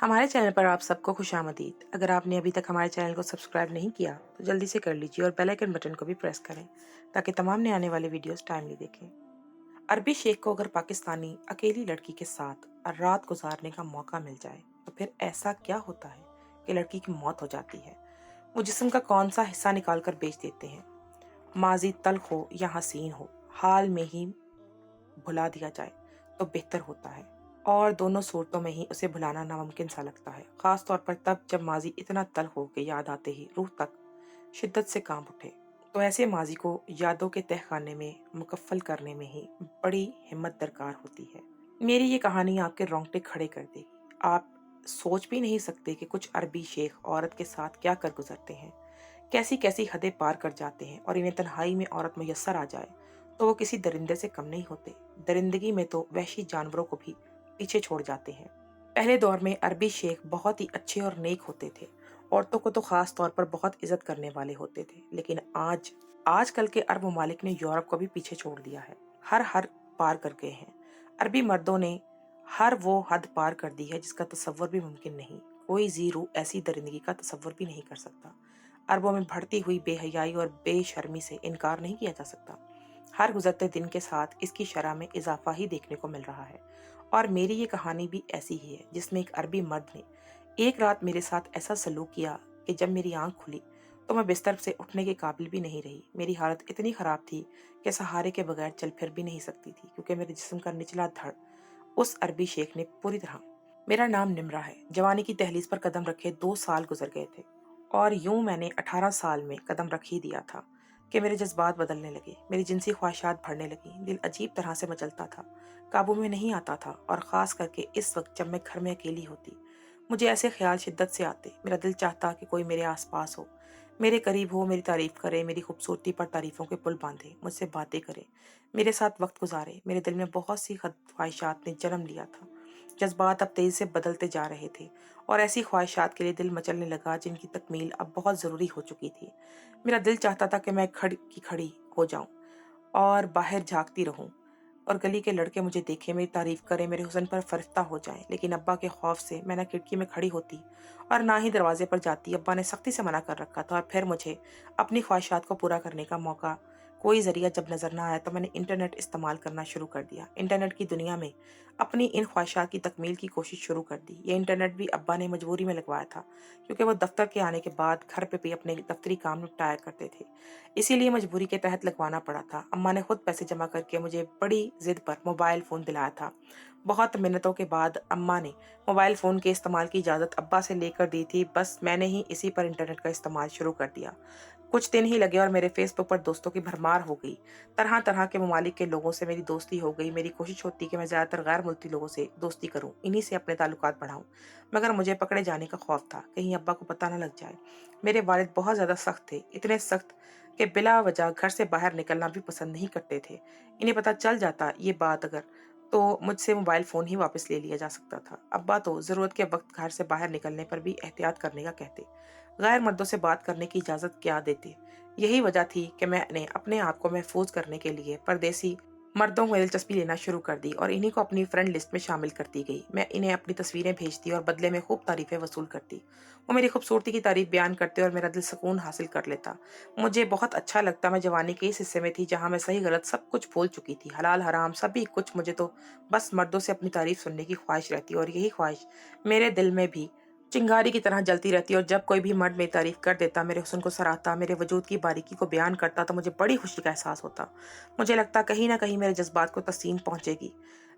हमारे चैनल पर आप सबको खुशामदीद। अगर आपने अभी तक हमारे चैनल को सब्सक्राइब नहीं किया तो जल्दी से कर लीजिए और बेल आइकन बटन को भी प्रेस करें ताकि तमाम नए आने वाले वीडियोस टाइमली देखें। अरबी शेख को अगर पाकिस्तानी अकेली लड़की के साथ रात गुजारने का मौका मिल जाए तो फिर ऐसा क्या होता है कि लड़की की मौत हो जाती है। वो जिस्म का कौन सा हिस्सा निकाल कर बेच देते हैं। माजी तल्ख हो या हसीन हो, हाल में ही भुला दिया जाए तो बेहतर होता है, और दोनों सूरतों में ही उसे भुलाना नामुमकिन सा लगता है, खास तौर पर तब जब माजी इतना तल्ख हो के याद आते ही रूह तक शिद्दत से कांप उठे। तो ऐसे माजी को यादों के तहखाने में मुकफ्फल करने में ही बड़ी हिम्मत दरकार होती है। मेरी ये कहानी आपके रोंगटे खड़े कर देगी। आप सोच भी नहीं सकते कि कुछ अरबी शेख औरत के साथ क्या कर गुजरते हैं, कैसी कैसी हदें पार कर जाते हैं, और इन्हें तन्हाई में औरत मुयस्सर आ जाए तो वो किसी दरिंदे से कम नहीं होते। दरिंदगी में तो वहशी जानवरों को भी पीछे छोड़ जाते हैं। पहले दौर में अरबी शेख बहुत ही अच्छे और नेक होते थे। औरतों को तो खास तौर पर बहुत इज्जत करने वाले होते थे। लेकिन आजकल के अरब ममालिक ने यूरोप को भी पीछे छोड़ दिया है। हर हर पार कर गए हैं। अरबी मर्दों ने हर वो हद पार कर दी है जिसका तसव्वुर भी मुमकिन नहीं। कोई जीरू ऐसी दरिंदगी का तसव्वुर भी नहीं कर सकता। अरबों में बढ़ती हुई बेहयाई और बेशर्मी से इनकार नहीं किया जा सकता। हर गुजरते दिन के साथ इसकी शरह में इजाफा ही देखने को मिल रहा है। और मेरी ये कहानी भी ऐसी ही है, जिसमें एक अरबी मर्द ने एक रात मेरे साथ ऐसा सलूक किया कि जब मेरी आंख खुली तो मैं बिस्तर से उठने के काबिल भी नहीं रही। मेरी हालत इतनी खराब थी कि सहारे के बगैर चल फिर भी नहीं सकती थी, क्योंकि मेरे जिस्म का निचला धड़ उस अरबी शेख ने पूरी तरह। मेरा नाम निम्रा है। जवानी की दहलीज पर कदम रखे 2 साल गुजर गए थे, और यूं मैंने 18 साल में कदम रख ही दिया था कि मेरे जज्बात बदलने लगे, मेरी जिनसी ख्वाहिशात बढ़ने लगी, दिल अजीब तरह से मचलता था, काबू में नहीं आता था। और ख़ास करके इस वक्त जब मैं घर में अकेली होती, मुझे ऐसे ख्याल शिद्दत से आते। मेरा दिल चाहता कि कोई मेरे आसपास हो, मेरे करीब हो, मेरी तारीफ करे, मेरी खूबसूरती पर तारीफ़ों के पुल बांधे, मुझसे बातें करे, मेरे साथ वक्त गुजारे। मेरे दिल में बहुत सी ख्वाहिशात ने जन्म लिया था। जज्बात अब तेज़ी से बदलते जा रहे थे, और ऐसी ख्वाहिशात के लिए दिल मचलने लगा जिनकी तकमील अब बहुत ज़रूरी हो चुकी थी। मेरा दिल चाहता था कि मैं खड़ी की खड़ी हो जाऊं और बाहर झांकती रहूं, और गली के लड़के मुझे देखें, मेरी तारीफ करें, मेरे हुस्न पर फरिश्ता हो जाएं। लेकिन अब्बा के खौफ से मैं ना खिड़की में खड़ी होती और ना ही दरवाजे पर जाती। अब्बा ने सख्ती से मना कर रखा था। और फिर मुझे अपनी ख्वाहिशात को पूरा करने का मौका, कोई ज़रिया जब नज़र ना आया तो मैंने इंटरनेट इस्तेमाल करना शुरू कर दिया। इंटरनेट की दुनिया में अपनी इन ख्वाहिशात की तकमील की कोशिश शुरू कर दी। ये इंटरनेट भी अब्बा ने मजबूरी में लगवाया था, क्योंकि वो दफ्तर के आने के बाद घर पे भी अपने दफ्तरी काम निपटाया करते थे। इसीलिए मजबूरी के तहत लगवाना पड़ा था। अम्मा ने खुद पैसे जमा करके मुझे बड़ी जिद पर मोबाइल फ़ोन दिलाया था। बहुत मिन्नतों के बाद अम्मा ने मोबाइल फ़ोन के इस्तेमाल की इजाज़त अब्बा से लेकर दी थी। बस मैंने ही इसी पर इंटरनेट का इस्तेमाल शुरू कर दिया। कुछ दिन ही लगे और मेरे फेसबुक पर दोस्तों की भरमार हो गई। तरह तरह के ममालिक के लोगों से मेरी दोस्ती हो गई। मेरी कोशिश होती कि मैं ज़्यादातर गैर मुल्की लोगों से दोस्ती करूं, इन्हीं से अपने ताल्लुकात बढ़ाऊं। मगर मुझे पकड़े जाने का खौफ था, कहीं अब्बा को पता न लग जाए। मेरे वालिद बहुत ज़्यादा सख्त थे, इतने सख्त कि बिला वजह घर से बाहर निकलना भी पसंद नहीं करते थे। इन्हें पता चल जाता ये बात अगर, तो मुझसे मोबाइल फ़ोन ही वापस ले लिया जा सकता था। अब्बा तो ज़रूरत के वक्त घर से बाहर निकलने पर भी एहतियात करने का कहते, गैर मर्दों से बात करने की इजाज़त क्या देते। यही वजह थी कि मैंने अपने आप को महफूज करने के लिए परदेसी मर्दों में दिलचस्पी लेना शुरू कर दी और इन्हीं को अपनी फ्रेंड लिस्ट में शामिल करती गई। मैं इन्हें अपनी तस्वीरें भेजती और बदले में खूब तारीफें वसूल करती। वो मेरी खूबसूरती की तारीफ बयान करते और मेरा दिल सुकून हासिल कर लेता। मुझे बहुत अच्छा लगता। मैं जवानी के इस हिस्से में थी जहाँ मैं सही गलत सब कुछ भूल चुकी थी, हलाल हराम सभी कुछ। मुझे तो बस मर्दों से अपनी तारीफ सुनने की ख्वाहिश रहती, और यही ख्वाहिश मेरे दिल में भी चिंगारी की तरह जलती रहती। और जब कोई भी मर्द मेरी तारीफ कर देता, मेरे हुस्न को सराहता, मेरे वजूद की बारीकी को बयान करता, तो मुझे बड़ी खुशी का एहसास होता। मुझे लगता कहीं ना कहीं मेरे जज्बात को तस्कीन पहुंचेगी।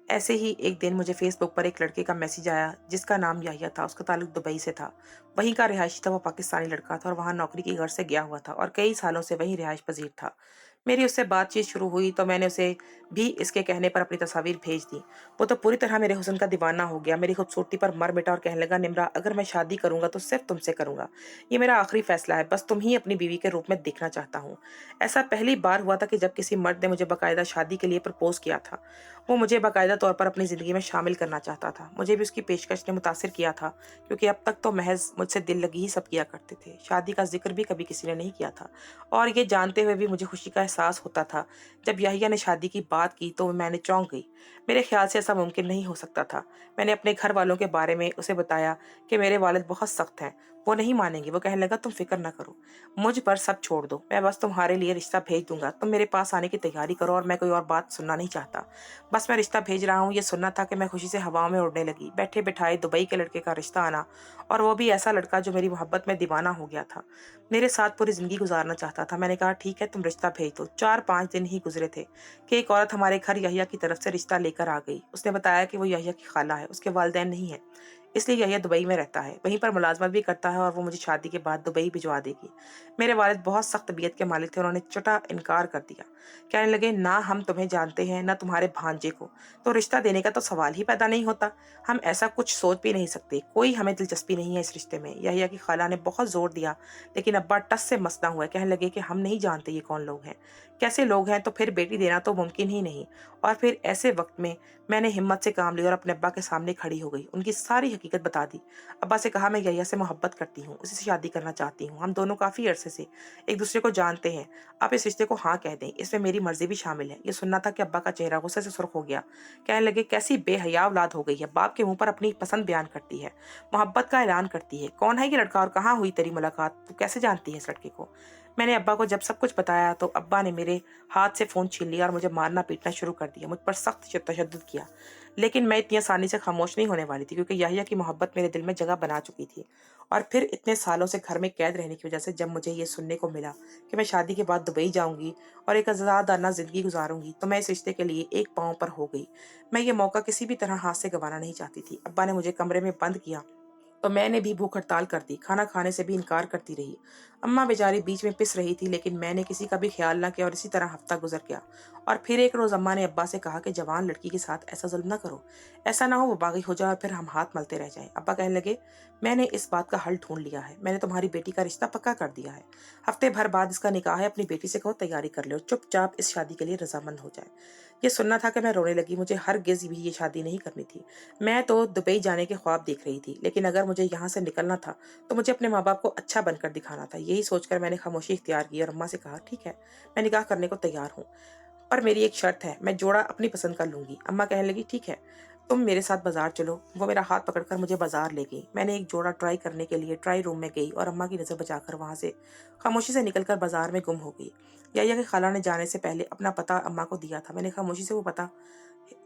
ऐसे ही एक दिन मुझे फेसबुक पर एक लड़के का मैसेज आया जिसका नाम याहिया था। उसका ताल्लुक दुबई से था। वहीं का रिहायशी था। वो पाकिस्तानी लड़का था और वहाँ नौकरी की गर्ज से गया हुआ था और कई सालों से वहीं रिहाइश पजीर था। मेरी उससे बातचीत शुरू हुई तो मैंने उसे भी इसके कहने पर अपनी तस्वीर भेज दी। वो तो पूरी तरह मेरे हुस्न का दीवाना हो गया, मेरी खूबसूरती पर मर मिटा और कहने लगा, निम्रा, अगर मैं शादी करूंगा तो सिर्फ तुमसे करूंगा। ये मेरा आखिरी फैसला है। बस तुम ही अपनी बीवी के रूप में देखना चाहता हूँ। ऐसा पहली बार हुआ था कि जब किसी मर्द ने मुझे बाकायदा शादी के लिए प्रपोज किया था। वो मुझे बाकायदा तौर पर अपनी ज़िंदगी में शामिल करना चाहता था। मुझे भी उसकी पेशकश ने मुतासिर किया था, क्योंकि अब तक तो महज़ मुझसे दिल लगी ही सब किया करते थे। शादी का ज़िक्र भी कभी किसी ने नहीं किया था, और ये जानते हुए भी मुझे खुशी का एहसास होता था। जब याहिया ने शादी की बात की तो मैंने चौंक गई। मेरे ख़्याल से ऐसा मुमकिन नहीं हो सकता था। मैंने अपने घर वालों के बारे में उसे बताया कि मेरे वालिद बहुत सख्त हैं, वो नहीं मानेंगे। वो कहने लगा, तुम फ़िक्र ना करो, मुझ पर सब छोड़ दो, मैं बस तुम्हारे लिए रिश्ता भेज दूँगा। तुम मेरे पास आने की तैयारी करो, और मैं कोई और बात सुनना नहीं चाहता। बस मैं रिश्ता भेज रहा हूँ, ये सुनना था कि मैं खुशी से हवाओं में उड़ने लगी। बैठे-बिठाए दुबई के लड़के का रिश्ता आना, और वो भी ऐसा लड़का जो मेरी मोहब्बत में दीवाना हो गया था, मेरे साथ पूरी ज़िंदगी गुज़ारना चाहता था। मैंने कहा, ठीक है, तुम रिश्ता भेज दो। 4-5 दिन ही गुज़रे थे कि एक औरत हमारे घर याहिया की तरफ से रिश्ता लेकर आ गई। उसने बताया कि वो याहिया की खाला है, उसके वालिदैन नहीं हैं, इसलिए याहिया दुबई में रहता है, वहीं पर मुलाजमत भी करता है, और वो मुझे शादी के बाद दुबई भिजवा देगी। मेरे वालिद बहुत सख्त तबीयत के मालिक थे, उन्होंने चटा इनकार कर दिया। कहने लगे, ना हम तुम्हें जानते हैं, ना तुम्हारे भांजे को, तो रिश्ता देने का तो सवाल ही पैदा नहीं होता। हम ऐसा कुछ सोच भी नहीं सकते, कोई हमें दिलचस्पी नहीं है इस रिश्ते में। याहिया की खाला ने बहुत जोर दिया, लेकिन अब्बा टस से मस ना हुए। कहने लगे कि हम नहीं जानते ये कौन लोग हैं, कैसे लोग हैं, तो फिर बेटी देना तो मुमकिन ही नहीं। और फिर ऐसे वक्त में मैंने हिम्मत से काम लिया और अपने अब्बा के सामने खड़ी हो गई, उनकी सारी हकीकत बता दी। अब्बा से कहा, मैं याहिया से मोहब्बत करती हूँ, उसी से शादी करना चाहती हूँ। हम दोनों काफ़ी अरसे से एक दूसरे को जानते हैं, आप इस रिश्ते को हाँ कह दें, इसमें मेरी मर्जी भी शामिल है। ये सुनना था कि अब्बा का चेहरा गुस्से से सुर्ख हो गया। कहने लगे, कैसी बेहया औलाद हो गई है, बाप के मुंह पर अपनी पसंद बयान करती है, मोहब्बत का ऐलान करती है। कौन है ये लड़का और कहाँ हुई तेरी मुलाकात, तू कैसे जानती है इस लड़के को? मैंने अब्बा को जब सब कुछ बताया तो अब्बा ने मेरे हाथ से फ़ोन छीन लिया और मुझे मारना पीटना शुरू कर दिया, मुझ पर सख्त तशद्दुद किया। लेकिन मैं इतनी आसानी से खामोश नहीं होने वाली थी, क्योंकि याहिया की मोहब्बत मेरे दिल में जगह बना चुकी थी। और फिर इतने सालों से घर में कैद रहने की वजह से जब मुझे ये सुनने को मिला कि मैं शादी के बाद दुबई जाऊंगी और एक आज़ादाना ज़िंदगी गुजारूंगी, तो मैं इस रिश्ते के लिए एक पाँव पर हो गई। मैं ये मौका किसी भी तरह हाथ से गंवाना नहीं चाहती थी। अब्बा ने मुझे कमरे में बंद किया तो मैंने भी भूख हड़ताल कर दी, खाना खाने से भी इनकार करती रही। अम्मा बेचारी बीच में पिस रही थी, लेकिन मैंने किसी का भी ख्याल ना किया और इसी तरह हफ्ता गुजर गया। और फिर एक रोज़ अम्मा ने अब्बा से कहा कि जवान लड़की के साथ ऐसा जुल्म ना करो, ऐसा ना हो वो बागी हो जाए और फिर हम हाथ मलते रह जाएं। अब्बा कहने लगे, मैंने इस बात का हल ढूंढ लिया है, मैंने तुम्हारी बेटी का रिश्ता पक्का कर दिया है। हफ्ते भर बाद इसका निकाह है, अपनी बेटी से कहो तैयारी कर ले और चुपचाप इस शादी के लिए रजामंद हो जाए। ये सुनना था कि मैं रोने लगी। मुझे हरगिज़ भी ये शादी नहीं करनी थी। मैं तो दुबई जाने के ख्वाब देख रही थी, लेकिन अगर मुझे यहाँ से निकलना था तो मुझे अपने माँ बाप को अच्छा बनकर दिखाना था। यही सोचकर मैंने खामोशी इख्तियार की और अम्मा से कहा, ठीक है, मैं निकाह करने को तैयार हूँ, पर मेरी एक शर्त है, मैं जोड़ा अपनी पसंद का लूंगी। अम्मा कहने लगी, ठीक है, तुम मेरे साथ बाजार चलो। वो मेरा हाथ पकड़कर मुझे बाजार ले गई। मैंने एक जोड़ा ट्राई करने के लिए ट्राई रूम में गई और अम्मा की नज़र बचाकर वहां से खामोशी से निकलकर बाजार में गुम हो गई। याया की खाला ने जाने से पहले अपना पता अम्मा को दिया था। मैंने खामोशी से वो पता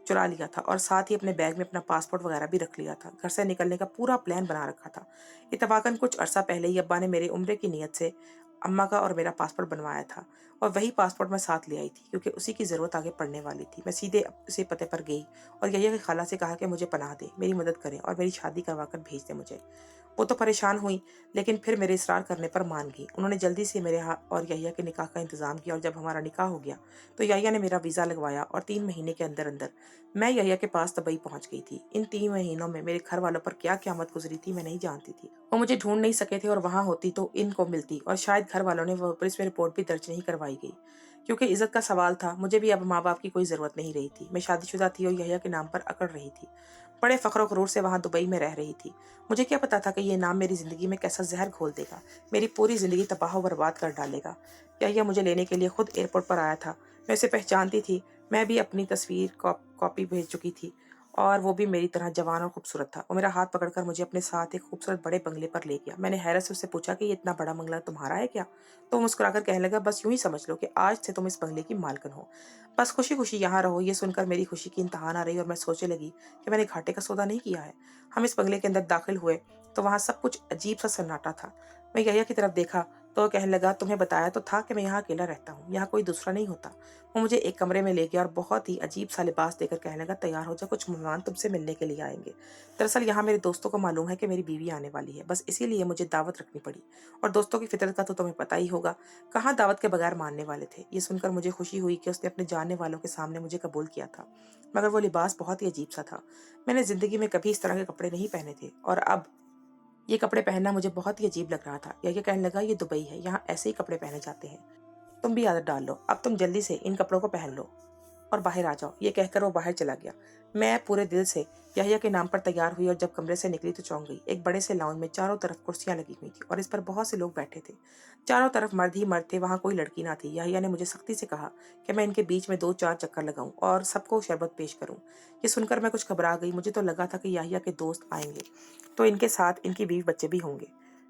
चुरा लिया था और साथ ही अपने बैग में अपना पासपोर्ट वगैरह भी रख लिया था। घर से निकलने का पूरा प्लान बना रखा था। इत्तफाकन कुछ अरसा पहले ही अब्बा ने मेरे उम्रे की नीयत से अम्मा का और मेरा पासपोर्ट बनवाया था, और वही पासपोर्ट मैं साथ ले आई थी, क्योंकि उसी की ज़रूरत आगे पड़ने वाली थी। मैं सीधे उसी पते पर गई और यही की खाला से कहा कि मुझे पनाह दे, मेरी मदद करें और मेरी शादी करवा कर भेज दे मुझे। वो तो परेशान हुई, लेकिन फिर मेरे इसरार करने पर मान गई। उन्होंने जल्दी से मेरे और यहिया के निकाह का इंतज़ाम किया, और जब हमारा निकाह हो गया तो यहिया ने मेरा वीज़ा लगवाया और 3 महीने के अंदर अंदर मैं यहिया के पास दुबई पहुंच गई थी। इन 3 महीनों में मेरे घर वालों पर क्या क़यामत गुजरी थी मैं नहीं जानती थी। वो मुझे ढूंढ नहीं सके थे, और वहां होती तो इनको मिलती, और शायद घर वालों ने वो पुलिस में रिपोर्ट भी दर्ज नहीं करवाई गई, क्योंकि इज्जत का सवाल था। मुझे भी अब माँ बाप की कोई ज़रूरत नहीं रही थी। मैं शादीशुदा थी और यहिया के नाम पर अकड़ रही थी। बड़े फ़ख्र और गुरूर से वहाँ दुबई में रह रही थी। मुझे क्या पता था कि ये नाम मेरी ज़िंदगी में कैसा जहर घोल देगा, मेरी पूरी ज़िंदगी तबाह व बर्बाद कर डालेगा। यहिया मुझे लेने के लिए खुद एयरपोर्ट पर आया था। मैं उसे पहचानती थी। मैं भी अपनी तस्वीर कॉपी भेज चुकी थी, और वो भी मेरी तरह जवान और खूबसूरत था। वो मेरा हाथ पकड़कर मुझे अपने साथ एक खूबसूरत बड़े बंगले पर ले गया। मैंने हैरत से उससे पूछा कि ये इतना बड़ा बंगला तुम्हारा है क्या? तो वो मुस्कुराकर कहने लगा, बस यूं ही समझ लो कि आज से तुम इस बंगले की मालकिन हो, बस खुशी खुशी यहाँ रहो। ये सुनकर मेरी खुशी की इंतहा ना रही और मैं सोचने लगी कि मैंने घाटे का सौदा नहीं किया है। हम इस बंगले के अंदर दाखिल हुए तो वहाँ सब कुछ अजीब सा सन्नाटा था। मैं यहिया की तरफ देखा तो वो कहने लगा, तुम्हें बताया तो था कि मैं यहाँ अकेला रहता हूँ, यहाँ कोई दूसरा नहीं होता। वो मुझे एक कमरे में ले गया और बहुत ही अजीब सा लिबास देकर कहने लगा, तैयार हो जा, कुछ मेहमान तुमसे मिलने के लिए आएंगे। दरअसल यहाँ मेरे दोस्तों को मालूम है कि मेरी बीवी आने वाली है, बस इसीलिए मुझे दावत रखनी पड़ी, और दोस्तों की फितरत का तो तुम्हें पता ही होगा, कहाँ दावत के बगैर मानने वाले थे। ये सुनकर मुझे खुशी हुई कि उसने अपने जानने वालों के सामने मुझे कबूल किया था, मगर वो लिबास बहुत ही अजीब सा था। मैंने जिंदगी में कभी इस तरह के कपड़े नहीं पहने थे, और अब ये कपड़े पहनना मुझे बहुत ही अजीब लग रहा था। यह कहने लगा, ये दुबई है, यहाँ ऐसे ही कपड़े पहने जाते हैं, तुम भी आदत डाल लो, अब तुम जल्दी से इन कपड़ों को पहन लो। और बाहर आ जाओ, ये कहकर वो बाहर चला गया। मैं पूरे दिल से याहिया के नाम पर तैयार हुई और जब कमरे से निकली तो चौंक गई। एक बड़े से लाउंज में चारों तरफ कुर्सियां लगी हुई थी और इस पर बहुत से लोग बैठे थे। चारों तरफ मर्द ही मर्द थे, वहां कोई लड़की ना थी। याहिया ने मुझे सख्ती से कहा कि मैं इनके बीच में 2-4 चक्कर लगाऊं और सबको शरबत पेश करूं। ये सुनकर मैं कुछ घबरा गई। मुझे तो लगा था कि याहिया के दोस्त आएंगे तो इनके साथ इनकी बीवी बच्चे भी होंगे।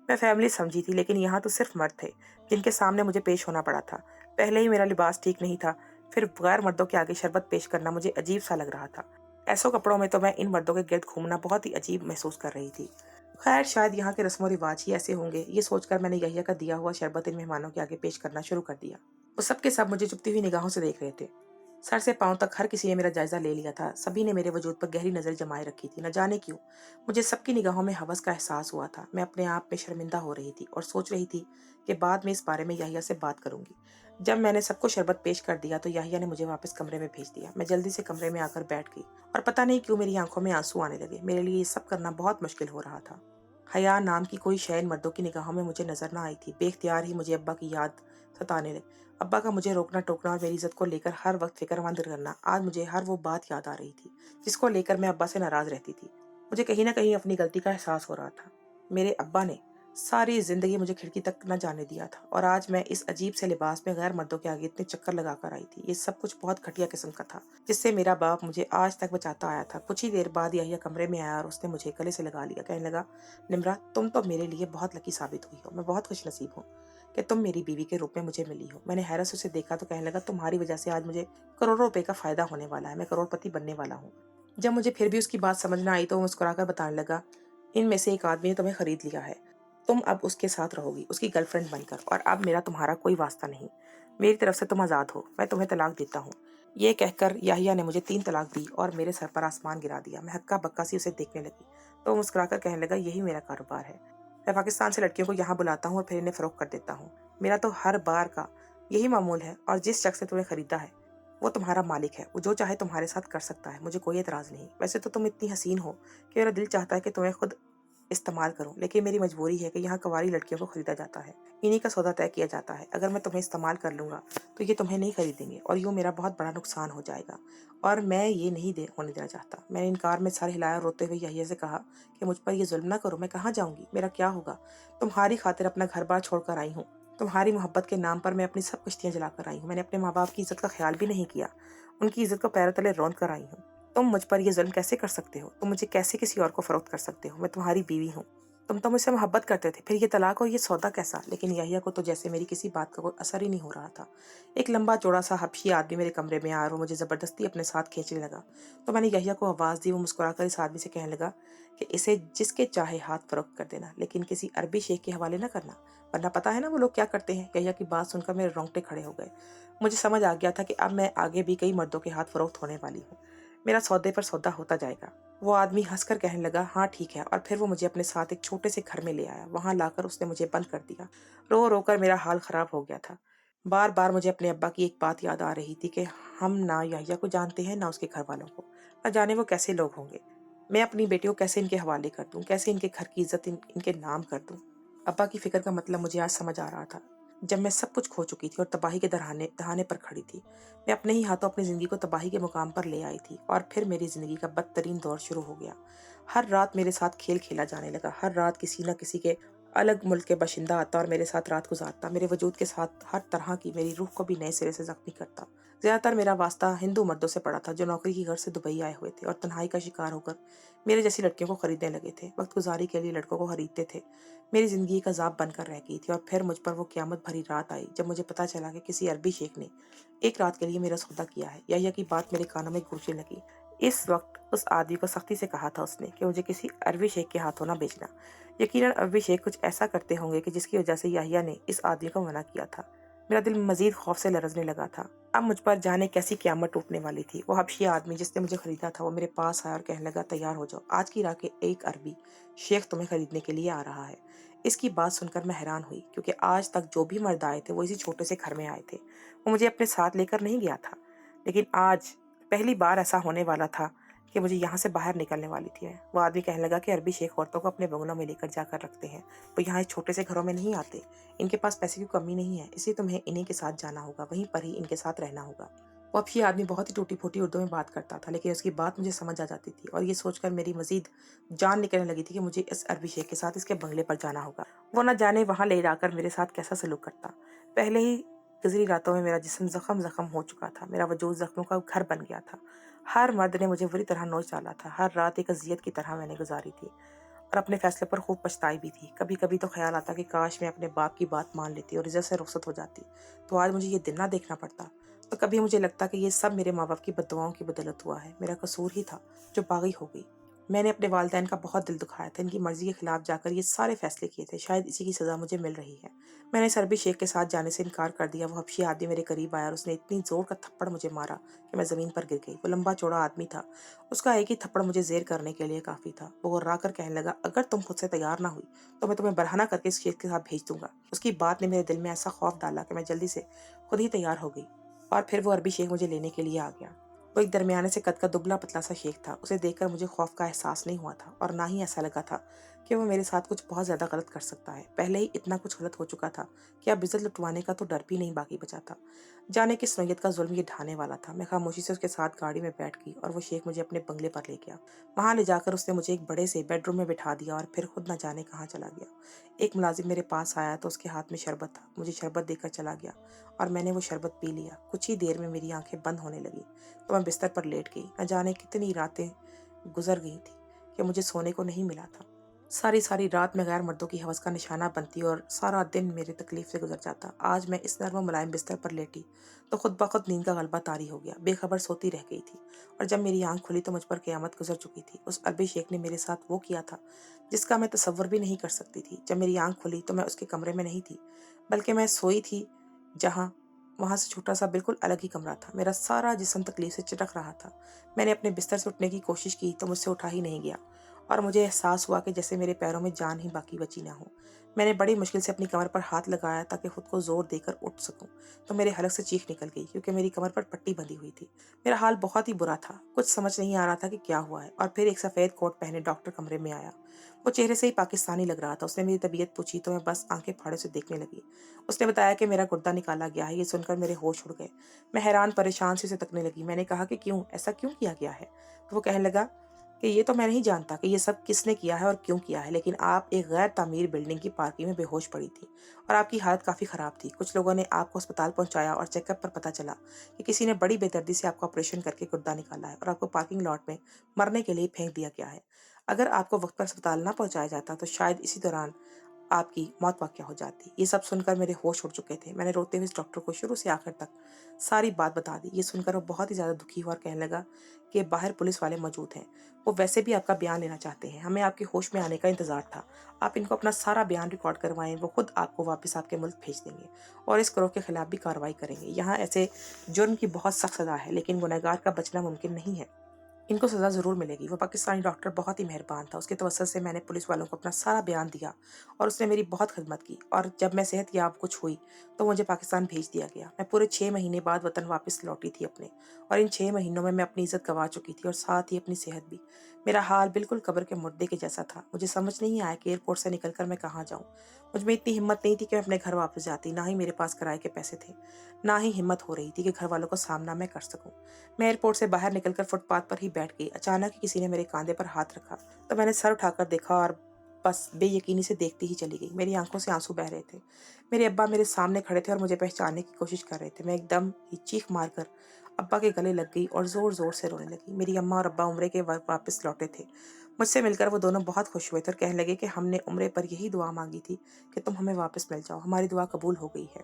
मैं फैमिली समझी थी, लेकिन यहाँ तो सिर्फ मर्द थे जिनके सामने मुझे पेश होना पड़ा था। पहले ही मेरा लिबास ठीक नहीं था, फिर गैर मर्दों के आगे शरबत पेश करना मुझे अजीब सा लग रहा था। ऐसों कपड़ों में तो मैं इन मर्दों के गिर्द घूमना बहुत ही अजीब महसूस कर रही थी। खैर, शायद यहाँ के रस्म व रिवाज ही ऐसे होंगे। ये सोचकर मैंने यहिया का दिया हुआ शरबत इन मेहमानों के आगे पेश करना शुरू कर दिया। वो सब के सब मुझे चुभती हुई निगाहों से देख रहे थे। सर से पांव तक हर किसी ने मेरा जायजा ले लिया था। सभी ने मेरे वजूद पर गहरी नजर जमाए रखी थी। न जाने क्यों मुझे सबकी निगाहों में हवस का एहसास हुआ था। मैं अपने आप में शर्मिंदा हो रही थी और सोच रही थी कि बाद में इस बारे में याहिया से बात करूंगी। जब मैंने सबको शरबत पेश कर दिया तो याहिया ने मुझे वापस कमरे में भेज दिया। मैं जल्दी से कमरे में आकर बैठ गई और पता नहीं क्यों मेरी आंखों में आंसू आने लगे। मेरे लिए ये सब करना बहुत मुश्किल हो रहा था। हया नाम की कोई शय इन मर्दों की निगाहों में मुझे नजर न आई थी। बेख्तियार ही मुझे अब्बा की याद सताने लगी। अब्बा का मुझे रोकना टोकना और मेरी इज्जत को लेकर हर वक्त फिक्रमंद करना। आज मुझे हर वो बात याद आ रही थी जिसको लेकर मैं अब्बा से नाराज रहती थी। मुझे कहीं ना कहीं अपनी गलती का एहसास हो रहा था। मेरे अब्बा ने सारी जिंदगी मुझे खिड़की तक न जाने दिया था और आज मैं इस अजीब से लिबास में गैर मर्दों के आगे इतने चक्कर लगा कर आई थी। ये सब कुछ बहुत घटिया किस्म का था जिससे मेरा बाप मुझे आज तक बचाता आया था। कुछ ही देर बाद यह कमरे में आया और उसने मुझे गले से लगा लिया। कहने लगा, निम्रा, तुम तो मेरे लिए बहुत लकी साबित हुई हो। मैं बहुत खुशनसीब हूँ कि तुम मेरी बीवी के रूप में मुझे मिली हो। मैंने हैरत से उसे देखा तो कहने लगा, तुम्हारी वजह से आज मुझे करोड़ों रुपए का फायदा होने वाला है। मैं करोड़पति बनने वाला हूँ। जब मुझे फिर भी उसकी बात समझ न आई तो वो मुस्कुराकर बताने लगा, इनमें से एक आदमी ने तुम्हें खरीद लिया है। तुम अब उसके साथ रहोगी, उसकी गर्लफ्रेंड बनकर, और अब मेरा तुम्हारा कोई वास्ता नहीं। मेरी तरफ से तुम आज़ाद हो। मैं तुम्हें तलाक देता हूँ। ये कहकर याहिया ने मुझे 3 तलाक दी और मेरे सर पर आसमान गिरा दिया। मैं हक्का बक्का सी उसे देखने लगी तो वो मुस्कुराकर कहने लगा, यही मेरा कारोबार है। मैं पाकिस्तान से लड़कियों को यहाँ बुलाता हूँ और फिर इन्हें फरोख्त कर देता हूँ। मेरा तो हर बार का यही मामूल है और जिस शख्स ने तुम्हें खरीदा है वो तुम्हारा मालिक है। वो जो चाहे तुम्हारे साथ कर सकता है। मुझे कोई एतराज़ नहीं। वैसे तो तुम इतनी हसीन हो कि मेरा दिल चाहता है कि तुम्हें खुद इस्तेमाल करूं, लेकिन मेरी मजबूरी है कि यहाँ कवारी लड़कियों को खरीदा जाता है। इन्हीं का सौदा तय किया जाता है। अगर मैं तुम्हें इस्तेमाल कर लूंगा तो ये तुम्हें नहीं खरीदेंगे और यूँ मेरा बहुत बड़ा नुकसान हो जाएगा और मैं ये नहीं होने देना चाहता। मैंने इनकार में सर हिलाया, रोते हुए यहिया से कहा कि मुझ पर यह जुल्म ना करो। मैं कहाँ जाऊंगी? मेरा क्या होगा? तुम्हारी खातिर अपना घर बार छोड़कर आई हूँ। तुम्हारी मोहब्बत के नाम पर मैं अपनी सब कश्तियाँ जलाकर आई हूँ। मैंने अपने माँ बाप की इज्जत का ख्याल भी नहीं किया। उनकी इज्जत को पैरों तले रौंद कर आई हूँ। तुम मुझ पर यह जुल्म कैसे कर सकते हो? तुम मुझे कैसे किसी और को फरोख्त कर सकते हो? मैं तुम्हारी बीवी हूँ। तुम तो मुझसे मोहब्बत करते थे, फिर ये तलाक और ये सौदा कैसा? लेकिन याहिया को तो जैसे मेरी किसी बात का कोई असर ही नहीं हो रहा था। एक लंबा चौड़ा सा हबशी आदमी मेरे कमरे में आया और वो मुझे जबरदस्ती अपने साथ खींचने लगा। तो मैंने याहिया को आवाज़ दी। वो मुस्कुराकर इस आदमी से कहने लगा कि इसे जिसके चाहे हाथ फरोख्त कर देना, लेकिन किसी अरबी शेख के हवाले न करना, वरना पता है ना वो लोग क्या करते हैं। याहिया की बात सुनकर मेरे रोंगटे खड़े हो गए। मुझे समझ आ गया था कि अब मैं आगे भी कई मर्दों के हाथ फरोख्त होने वाली हूँ। मेरा सौदे पर सौदा होता जाएगा। वो आदमी हंसकर कहने लगा, हाँ ठीक है, और फिर वो मुझे अपने साथ एक छोटे से घर में ले आया। वहां लाकर उसने मुझे बंद कर दिया। रो रो कर मेरा हाल खराब हो गया था। बार बार मुझे अपने अब्बा की एक बात याद आ रही थी कि हम ना याहिया को जानते हैं ना उसके घर वालों को। न जाने वो कैसे लोग होंगे। मैं अपनी बेटी को कैसे इनके हवाले कर दूं, कैसे इनके घर की इज्जत इनके नाम कर दूं। अब्बा की फिक्र का मतलब मुझे आज समझ आ रहा था, जब मैं सब कुछ खो चुकी थी और तबाही के दहाने पर खड़ी थी। मैं अपने ही हाथों अपनी ज़िंदगी को तबाही के मुकाम पर ले आई थी और फिर मेरी ज़िंदगी का बदतरीन दौर शुरू हो गया। हर रात मेरे साथ खेल खेला जाने लगा। हर रात किसी न किसी के अलग मुल्क के बाशिंदा आता और मेरे साथ रात गुजारता। मेरे वजूद के साथ हर तरह की मेरी रूह को भी नए सिरे से जख्मी करता। ज़्यादातर मेरा वास्ता हिंदू मर्दों से पड़ा था जो नौकरी की घर से दुबई आए हुए थे और तन्हाई का शिकार होकर मेरे जैसी लड़कियों को खरीदने लगे थे। वक्त गुजारी के लिए लड़कों को खरीदते थे। मेरी ज़िंदगी एक अज़ाब बनकर रह गई थी और फिर मुझ पर वो क़यामत भरी रात आई जब मुझे पता चला कि किसी अरबी शेख ने एक रात के लिए मेरा सौदा किया है। याहिया की बात मेरे कानों में गूंजने लगी। इस वक्त उस आदमी को सख्ती से कहा था उसने कि मुझे किसी अरबी शेख के हाथों ना बेचना। यकीनन अरबी शेख कुछ ऐसा करते होंगे कि जिसकी वजह से याहिया ने इस आदमी को मना किया था। मेरा दिल मजीद खौफ से लरजने लगा था। अब मुझ पर जाने कैसी क़यामत टूटने वाली थी। वो हबशी आदमी जिसने मुझे खरीदा था वो मेरे पास आया और कहने लगा, तैयार हो जाओ, आज की रात के एक अरबी शेख तुम्हें खरीदने के लिए आ रहा है। इसकी बात सुनकर मैं हैरान हुई, क्योंकि आज तक जो भी मर्द आए थे वो इसी छोटे से घर में आए थे। वो मुझे अपने साथ लेकर नहीं गया था, लेकिन आज पहली बार ऐसा होने वाला था कि मुझे यहाँ से बाहर निकलने वाली थी। वो आदमी कहने लगा कि अरबी शेख औरतों को अपने बंगलों में लेकर जाकर रखते हैं। वो यहाँ इस छोटे से घरों में नहीं आते। इनके पास पैसे की कमी नहीं है, इसलिए तुम्हें इन्हीं के साथ जाना होगा, वहीं पर ही इनके साथ रहना होगा। वो अफी आदमी बहुत ही टूटी फूटी उर्दू में बात करता था, लेकिन उसकी बात मुझे समझ आ जाती थी और ये सोचकर मेरी मजीद जान निकलने लगी थी कि मुझे इस अरबी शेख के साथ इसके बंगले पर जाना होगा। वो न जाने वहां ले जाकर मेरे साथ कैसा सलूक करता। पहले ही गुजरी रातों में मेरा जिस्म जख्म जख्म हो चुका था, मेरा वजूद जख्मों का घर बन गया था। हर मर्द ने मुझे बुरी तरह नोच डाला था, हर रात एक अजियत की तरह मैंने गुजारी थी और अपने फैसले पर खूब पछताई भी थी। कभी कभी तो ख्याल आता कि काश मैं अपने बाप की बात मान लेती और इज्जत से रुखसत हो जाती, तो आज मुझे ये दिन ना देखना पड़ता। तो कभी मुझे लगता कि ये सब मेरे माँ बाप की बद्दुआओं की बदौलत हुआ है, मेरा कसूर ही था जो बागी हो गई। मैंने अपने वालिदैन का बहुत दिल दुखाया था, इनकी मर्जी के खिलाफ जाकर ये सारे फैसले किए थे, शायद इसी की सज़ा मुझे मिल रही है। मैंने सरबी शेख के साथ जाने से इनकार कर दिया। वो हबशी आदमी मेरे करीब आया और उसने इतनी जोर का थप्पड़ मुझे मारा कि मैं ज़मीन पर गिर गई। वो लंबा चौड़ा आदमी था, उसका एक ही थप्पड़ मुझे जेर करने के लिए काफ़ी था। वो गुर्रा कर कहने लगा, अगर तुम खुद से तैयार ना हुई तो मैं तुम्हें बरहना करके इस शेख के साथ भेज दूंगा। उसकी बात ने मेरे दिल में ऐसा खौफ डाला कि मैं जल्दी से खुद ही तैयार हो गई और फिर वो अरबी शेख मुझे लेने के लिए आ गया। वो एक दरमियाने से कद का दुबला पतला सा शेख था। उसे देखकर मुझे खौफ का एहसास नहीं हुआ था और ना ही ऐसा लगा था कि वो मेरे साथ कुछ बहुत ज़्यादा गलत कर सकता है। पहले ही इतना कुछ गलत हो चुका था कि अब इज्जत लुटवाने का तो डर भी नहीं बाकी बचा था। जाने किस नौयत का जुल्म ये ढाने वाला था। मैं खामोशी से उसके साथ गाड़ी में बैठ गई और वो शेख मुझे अपने बंगले पर ले गया। वहां ले जाकर उसने मुझे एक बड़े से बेडरूम में बिठा दिया और फिर खुद न जाने कहाँ चला गया। एक मुलाजिम मेरे पास आया तो उसके हाथ में शरबत था, मुझे शरबत देकर चला गया और मैंने वो शरबत पी लिया। कुछ ही देर में मेरी आंखें बंद होने लगी तो मैं बिस्तर पर लेट गई। न जाने कितनी रातें गुजर गई थी कि मुझे सोने को नहीं मिला था। सारी सारी रात मैं गैर मर्दों की हवस का निशाना बनती और सारा दिन मेरी तकलीफ से गुजर जाता। आज मैं इस नर्म मुलायम बिस्तर पर लेटी तो खुद ब खुद नींद का गलबा तारी हो गया। बेखबर सोती रह गई थी और जब मेरी आंख खुली तो मुझ पर क़यामत गुजर चुकी थी। उस अरबी शेख ने मेरे साथ वो किया था जिसका मैं तसव्वुर भी नहीं कर सकती थी। जब मेरी आंख खुली तो मैं उसके कमरे में नहीं थी, बल्कि मैं सोई थी जहाँ वहां से छोटा सा बिल्कुल अलग ही कमरा था। मेरा सारा जिस्म तकलीफ से चटक रहा था। मैंने अपने बिस्तर से उठने की कोशिश की तो मुझसे उठा ही नहीं गया और मुझे एहसास हुआ कि जैसे मेरे पैरों में जान ही बाकी बची ना हो। मैंने बड़ी मुश्किल से अपनी कमर पर हाथ लगाया ताकि खुद को जोर देकर उठ सकूं, तो मेरे हलक से चीख निकल गई क्योंकि मेरी कमर पर पट्टी बंधी हुई थी। मेरा हाल बहुत ही बुरा था, कुछ समझ नहीं आ रहा था कि क्या हुआ है। और फिर एक सफ़ेद कोट पहने डॉक्टर कमरे में आया। वो चेहरे से ही पाकिस्तानी लग रहा था। उसने मेरी तबीयत पूछी तो मैं बस आंखें फाड़े से देखने लगी। उसने बताया कि मेरा गुर्दा निकाला गया है। ये सुनकर मेरे होश उड़ गए। मैं हैरान परेशान से उसे तकने लगी। मैंने कहा कि क्यों, ऐसा क्यों किया गया है? तो वो कहने लगा कि ये तो मैं नहीं जानता कि ये सब किसने किया है और क्यों किया है, लेकिन आप एक गैर तामीर बिल्डिंग की पार्किंग में बेहोश पड़ी थी और आपकी हालत काफ़ी ख़राब थी। कुछ लोगों ने आपको अस्पताल पहुंचाया और चेकअप पर पता चला कि किसी ने बड़ी बेदर्दी से आपका ऑपरेशन करके गुर्दा निकाला है और आपको पार्किंग लॉट में मरने के लिए फेंक दिया गया है। अगर आपको वक्त पर अस्पताल ना पहुंचाया जाता तो शायद इसी दौरान आपकी मौत वाक़या हो जाती। ये सब सुनकर मेरे होश उड़ चुके थे। मैंने रोते हुए इस डॉक्टर को शुरू से आखिर तक सारी बात बता दी। ये सुनकर वो बहुत ही ज़्यादा दुखी हुआ और कहने लगा कि बाहर पुलिस वाले मौजूद हैं। वो वैसे भी आपका बयान लेना चाहते हैं। हमें आपके होश में आने का इंतज़ार था। आप इनको अपना सारा बयान रिकॉर्ड करवाएं, वो खुद आपको वापस आपके मुल्क भेज देंगे और इस गिरोह के खिलाफ भी कार्रवाई करेंगे। यहाँ ऐसे जुर्म की बहुत सख्त सज़ा है, लेकिन गुनहगार का बचना मुमकिन नहीं है। इनको सज़ा ज़रूर मिलेगी। वो पाकिस्तानी डॉक्टर बहुत ही मेहरबान था। उसके तवज्जुह से मैंने पुलिस वालों को अपना सारा बयान दिया और उसने मेरी बहुत खिदमत की और जब मैं सेहतयाब कुछ हुई तो मुझे पाकिस्तान भेज दिया गया। मैं पूरे 6 महीने बाद वतन वापस लौटी थी अपने, और इन 6 महीनों में मैं अपनी इज्जत गंवा चुकी थी और साथ ही अपनी सेहत भी। मेरा हाल बिल्कुल कब्र के मुर्दे के जैसा था। मुझे समझ नहीं आया कि एयरपोर्ट से निकलकर मैं कहाँ जाऊँ। मुझ में इतनी हिम्मत नहीं थी कि मैं अपने घर वापस जाती, ना ही मेरे पास किराए के पैसे थे, ना ही हिम्मत हो रही थी कि घर वालों का सामना मैं कर सकूं। मैं एयरपोर्ट से बाहर निकलकर फुटपाथ पर ही बैठ गई। अचानक ही किसी ने मेरे कांधे पर हाथ रखा तो मैंने सर उठाकर देखा और बस बेयकीनी से देखती ही चली गई। मेरी आंखों से आंसू बह रहे थे। मेरे अब्बा मेरे सामने खड़े थे और मुझे पहचानने की कोशिश कर रहे थे। मैं एकदम ही चीख मारकर अब्बा के गले लग गई और जोर जोर से रोने लगी। मेरी अम्मा और अब्बा उम्रे के वक्त वापस लौटे थे। मुझसे मिलकर वो दोनों बहुत खुश हुए थे और कहने लगे कि हमने उम्रे पर यही दुआ मांगी थी कि तुम हमें वापस मिल जाओ। हमारी दुआ कबूल हो गई है,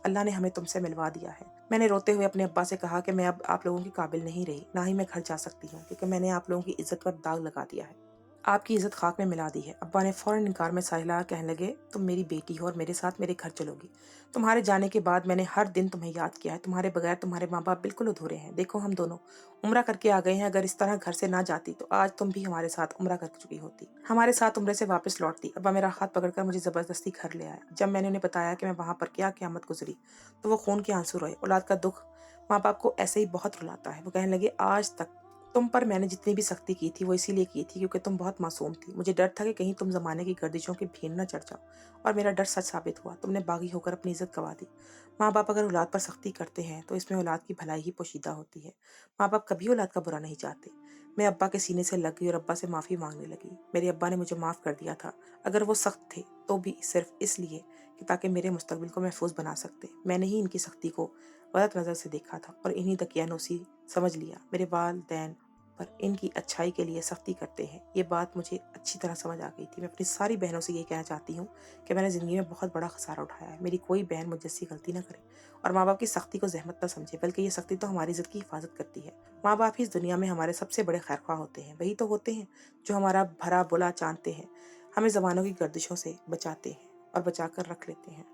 अल्लाह ने हमें तुमसे मिलवा दिया है। मैंने रोते हुए अपने अब्बा से कहा कि मैं अब आप लोगों की काबिल नहीं रही, ना ही मैं घर जा सकती हूँ, क्योंकि मैंने आप लोगों की इज्जत पर दाग लगा दिया है, आपकी इज्जत खाक में मिला दी है। अब्बा ने फौरन इनकार में साहिला कहने लगे, तुम मेरी बेटी हो और मेरे साथ मेरे घर चलोगी। तुम्हारे जाने के बाद मैंने हर दिन तुम्हें याद किया है। तुम्हारे बगैर तुम्हारे माँ बाप बिल्कुल अधूरे हैं। देखो हम दोनों उम्रा करके आ गए हैं। अगर इस तरह घर से ना जाती तो आज तुम भी हमारे साथ उम्रा कर चुकी होती, हमारे साथ उम्रे से वापस लौटती। अब्बा मेरा हाथ पकड़कर मुझे जबरदस्ती घर ले आया। जब मैंने उन्हें बताया कि मैं वहां पर क्या क़यामत गुजरी तो वो खून के आंसू रोए। औलाद का दुख माँ बाप को ऐसे ही बहुत रुलाता है। वो कहने लगे, आज तक तुम पर मैंने जितनी भी सख्ती की थी वो इसीलिए की थी क्योंकि तुम बहुत मासूम थी। मुझे डर था कि कहीं तुम ज़माने की गर्दिशों की भीड़ न चढ़ जाओ, और मेरा डर सच साबित हुआ। तुमने बागी होकर अपनी इज़्ज़त गँवा दी। माँ-बाप अगर औलाद पर सख्ती करते हैं तो इसमें औलाद की भलाई ही पोशीदा होती है। माँ-बाप कभी औलाद का बुरा नहीं चाहते। मैं अब्बा के सीने से लग गई और अब्बा से माफ़ी माँगने लगी। मेरे अब्बा ने मुझे माफ़ कर दिया था। अगर वो सख्त थे तो भी सिर्फ़ इसलिए कि ताकि मेरे मुस्तकबिल को महफूज़ बना सकते। मैंने ही इनकी सख्ती को गलत नज़र से देखा था और इन्हीं दकियानूसी समझ लिया। मेरे वालिदैन पर इनकी अच्छाई के लिए सख्ती करते हैं। ये बात मुझे अच्छी तरह समझ आ गई थी। मैं अपनी सारी बहनों से ये कहना चाहती हूँ कि मैंने ज़िंदगी में बहुत बड़ा खसारा उठाया है। मेरी कोई बहन मुझ जैसी गलती ना करे और माँ-बाप की सख्ती को ज़हमत ना समझे, बल्कि ये सख्ती तो हमारी इज़्ज़त की हिफाज़त करती है। माँ-बाप ही इस दुनिया में हमारे सबसे बड़े खैरख्वाह होते हैं। वही तो होते हैं जो हमारा भला बुरा जानते हैं, हमें ज़मानों की गर्दिशों से बचाते हैं और बचा कर रख लेते हैं।